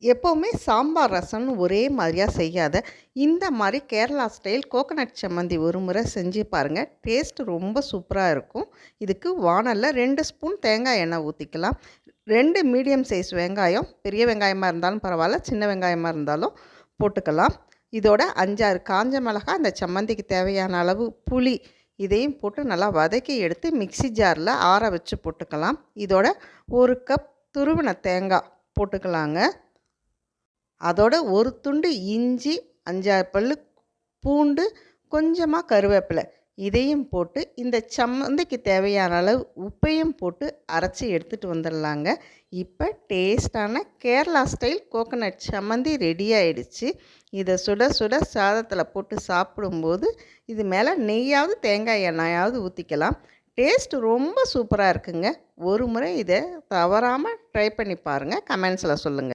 எப்போவுமே சாம்பார் ரசம்னு ஒரே மாதிரியாக செய்யாத, இந்த மாதிரி கேரளா ஸ்டைல் கோகனட் சம்மந்தி ஒரு முறை செஞ்சு பாருங்கள். டேஸ்ட் ரொம்ப சூப்பராக இருக்கும். இதுக்கு வாணலில் 2 ஸ்பூன் தேங்காய் எண்ணெய் ஊற்றிக்கலாம். 2 மீடியம் சைஸ் வெங்காயம், பெரிய வெங்காயமாக இருந்தாலும் பரவாயில்ல, சின்ன வெங்காயமாக இருந்தாலும் போட்டுக்கலாம். இதோட 5, 6 காஞ்ச மிளகாய், அந்த சம்மந்திக்கு தேவையான அளவு புளி, இதையும் போட்டு நல்லா வதக்கி எடுத்து மிக்ஸி ஜாரில் ஆற வச்சு போட்டுக்கலாம். இதோட 1 கப் துருவின தேங்காய் போட்டுக்கலாங்க. அதோட ஒரு துண்டு இஞ்சி, 5, 6 பல்லு பூண்டு, கொஞ்சமாக கருவேப்பிலை, இதையும் போட்டு இந்த சம்மந்திக்கு தேவையான அளவு உப்பையும் போட்டு அரைச்சி எடுத்துகிட்டு வந்துடலாங்க. இப்போ டேஸ்டான கேரளா ஸ்டைல் கோகனட் சம்மந்தி ரெடி ஆகிடுச்சு. இதை சுட சுட சாதத்தில் போட்டு சாப்பிடும்போது இது மேலே நெய்யாவது தேங்காய் எண்ணெயாவது ஊற்றிக்கலாம். டேஸ்ட் ரொம்ப சூப்பராக இருக்குங்க. ஒரு முறை இதை தவறாமல் ட்ரை பண்ணி பாருங்கள். கமெண்ட்ஸில் சொல்லுங்கள்.